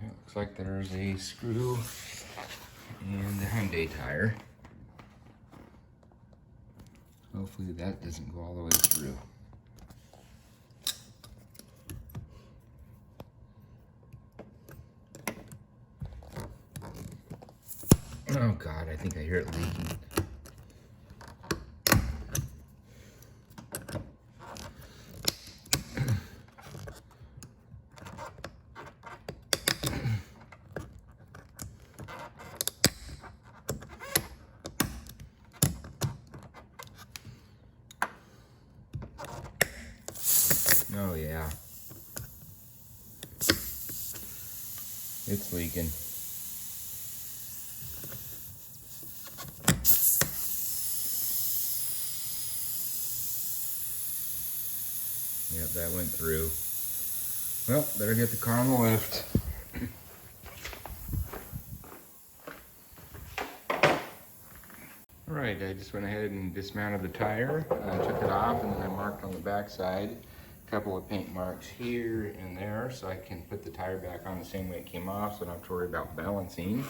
It looks like there's a screw in the Hyundai tire. Hopefully that doesn't go all the way through. Oh God, I think I hear it leaking. Oh yeah. It's leaking. Yep, that went through. Well, better get the car on the lift. All right, I just went ahead and dismounted the tire. I took it off and then I marked on the back side a couple of paint marks here and there so I can put the tire back on the same way it came off so I don't have to worry about balancing.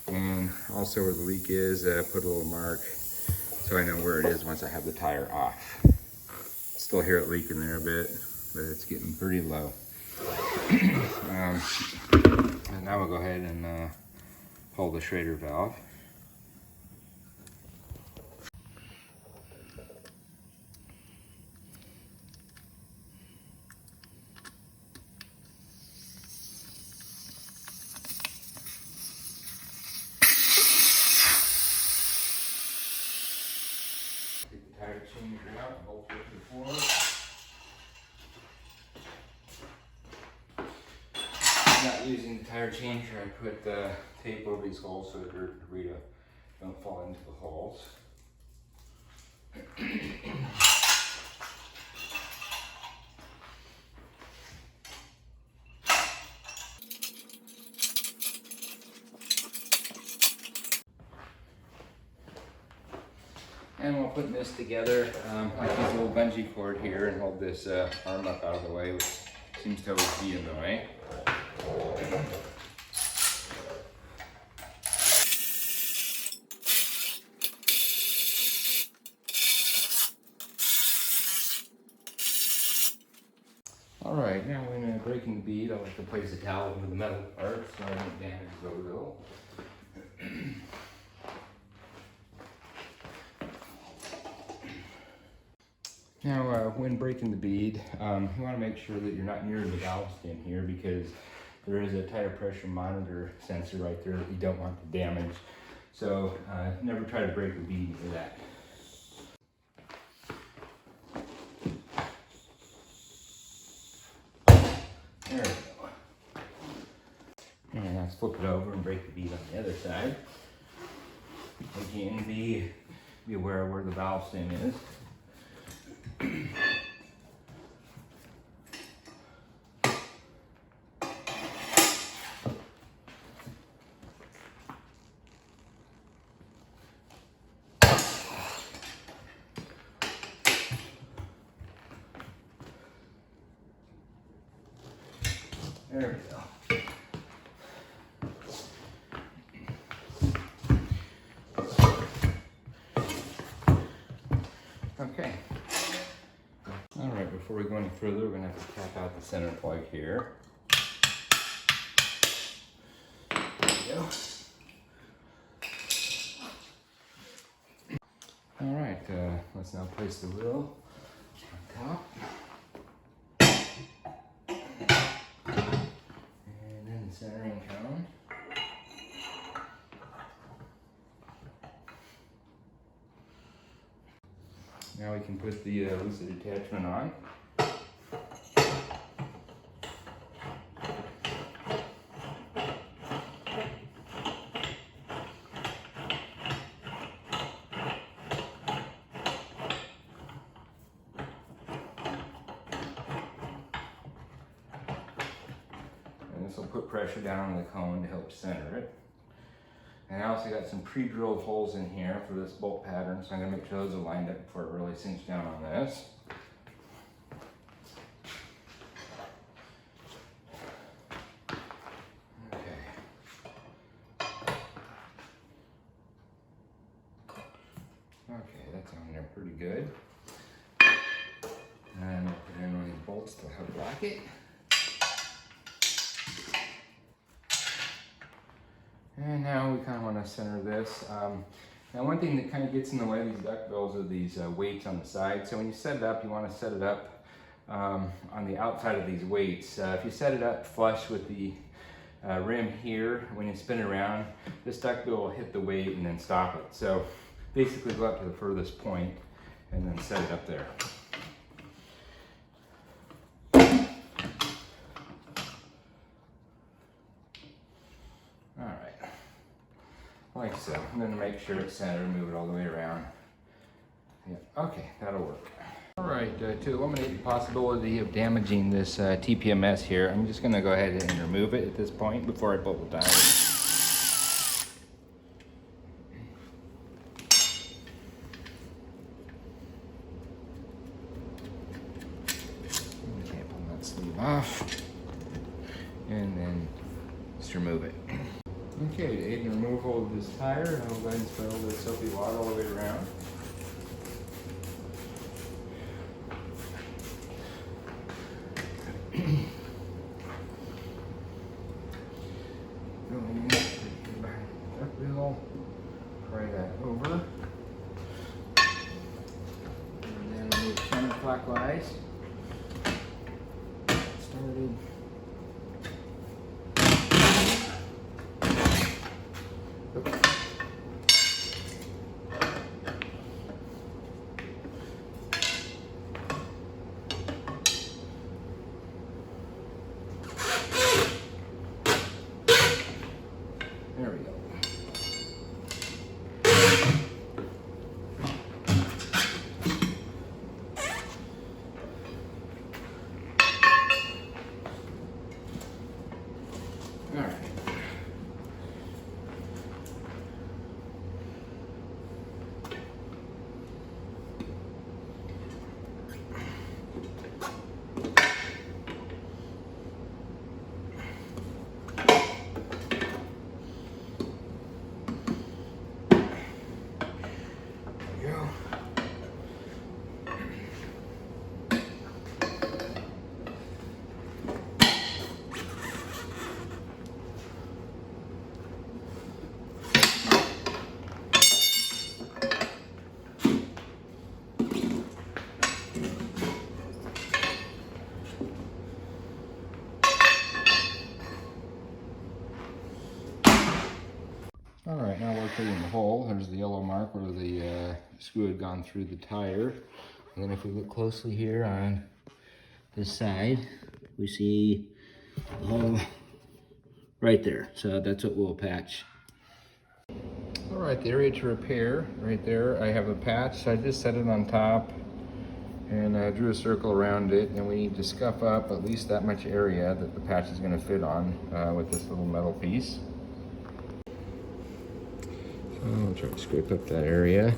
And also where the leak is, I put a little mark so I know where it is once I have the tire off. Still hear it leaking there a bit, but it's getting pretty low. And now we'll go ahead and pull the Schrader valve. Take the tire changer out and bolt it to the floor. Not using the tire changer, I put tape over these holes so the dirt and debris don't fall into the holes. And while putting this together, I use a little bungee cord here and hold this arm up out of the way, which seems to always be in the way. All right, now when breaking the bead, I like to place the towel over the metal part so I don't damage the wheel. Now, when breaking the bead, you want to make sure that you're not near the valve stem here because there is a tire pressure monitor sensor right there that you don't want to damage. So never try to break the bead near that. There we go. And let's flip it over and break the bead on the other side. Again, be aware of where the valve stem is. There we go. Okay. All right, before we go any further, we're gonna have to tap out the center plug here. There we go. All right, let's now place the wheel on top. And then the centering cone. Now we can put the Lucid attachment on. And this will put pressure down on the cone to help center it. And I also got some pre-drilled holes in here for this bolt pattern, so I'm gonna make sure those are lined up before it really sinks down on this. there pretty good. And I'll put in one of these bolts to help lock it. And now we kind of want to center this. Now one thing that kind of gets in the way of these duckbills are these weights on the side. So when you set it up, you want to set it up on the outside of these weights. If you set it up flush with the rim here, when you spin it around, this duckbill will hit the weight and then stop it. So basically go up to the furthest point and then set it up there. Like so. I'm going to make sure it's centered, move it all the way around. Yeah, okay, that'll work. All right, to eliminate the possibility of damaging this TPMS here, I'm just going to go ahead and remove it at this point before I pull the tire. Okay, pull that sleeve off, and then just remove it. Okay, to aid in the removal of this tire, I'll go ahead and spill the soapy water all the way around. Go in behind the duckbill, pry that over, and then move counterclockwise. Started. There we go. All right. All right, now we're putting the hole. There's the yellow mark where the screw had gone through the tire. And then if we look closely here on this side, we see the hole right there. So that's what we'll patch. All right, the area to repair, right there, I have a patch. So I just set it on top and drew a circle around it. And we need to scuff up at least that much area that the patch is going to fit on with this little metal piece. I'll try to scrape up that area.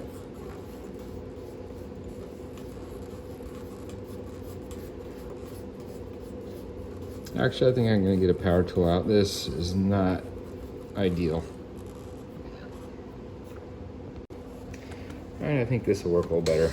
Actually, I think I'm going to get a power tool out. This is not ideal. And I think this will work a little better.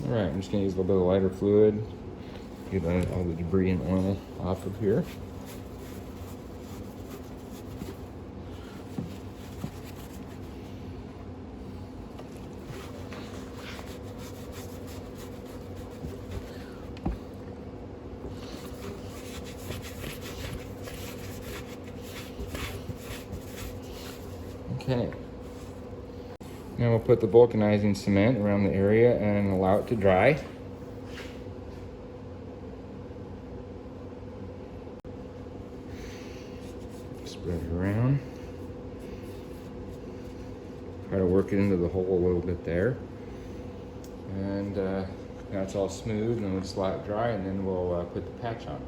All right, I'm just gonna use a little bit of lighter fluid, get all the debris and oil off of here. Okay. Now we'll put the vulcanizing cement around the area and allow it to dry. Spread it around. Try to work it into the hole a little bit there. And now it's all smooth, and we'll just let it dry, and then we'll put the patch on.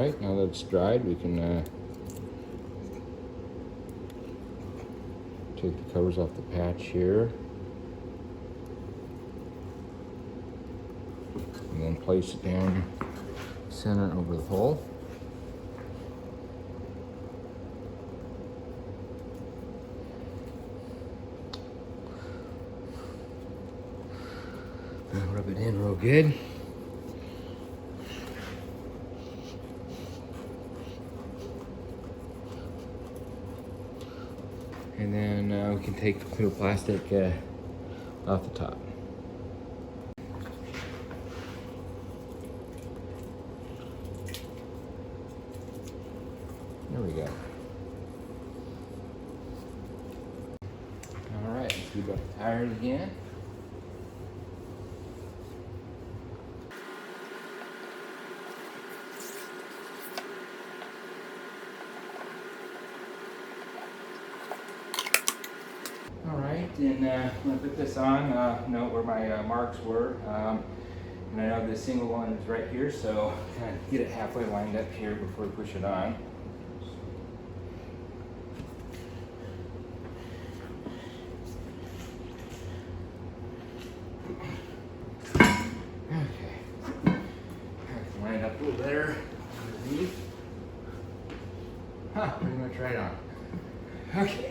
right, now that it's dried, we can take the covers off the patch here. And then place it down center over the hole. And rub it in real good. And then we can take the clear plastic off the top. There we go. All right, let's do about the tires again. All right, and when I put this on, note where my marks were. And I know the single one is right here, so kind of get it halfway lined up here before we push it on. Okay, line it up a little better underneath. Huh, pretty much right on. Okay.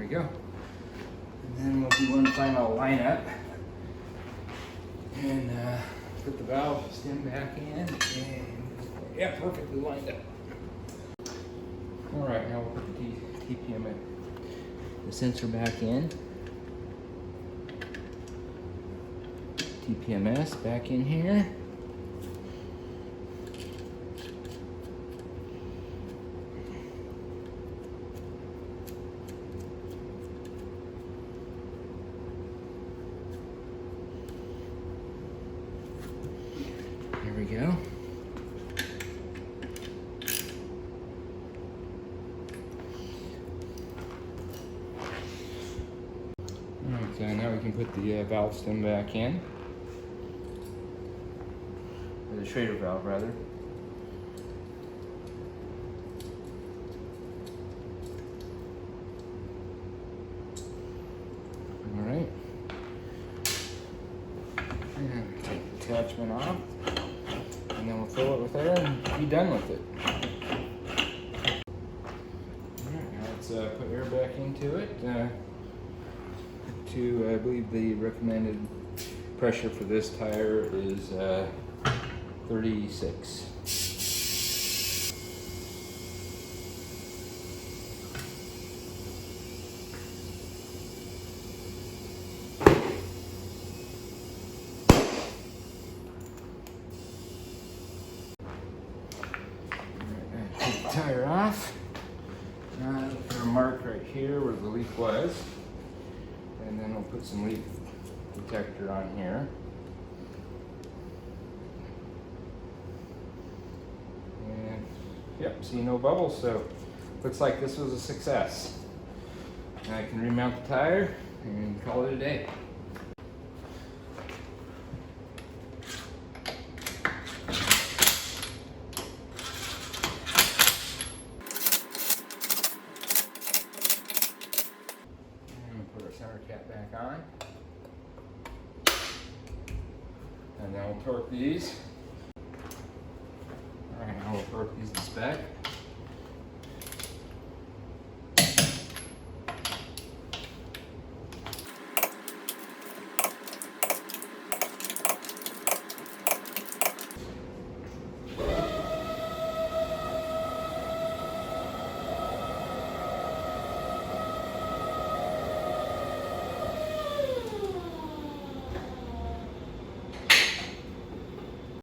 Go. And then we'll do one final lineup and put the valve stem back in, and yeah, perfectly lined up. All right, now we'll put the TPM, the sensor back in. TPMS back in here. There we go. Alright, so now we can put the valve stem back in. Or the Schrader valve, rather. Alright. And take the attachment off. And then we'll fill it with air and be done with it. Alright, now let's put air back into it. I believe the recommended pressure for this tire is 36. Take the tire off. Put a mark right here where the leak was. And then we'll put some leak detector on here. And yep, see no bubbles, so looks like this was a success. And I can remount the tire and call it a day. Center cap back on, and then we'll torque these. All right, now we'll torque these in spec.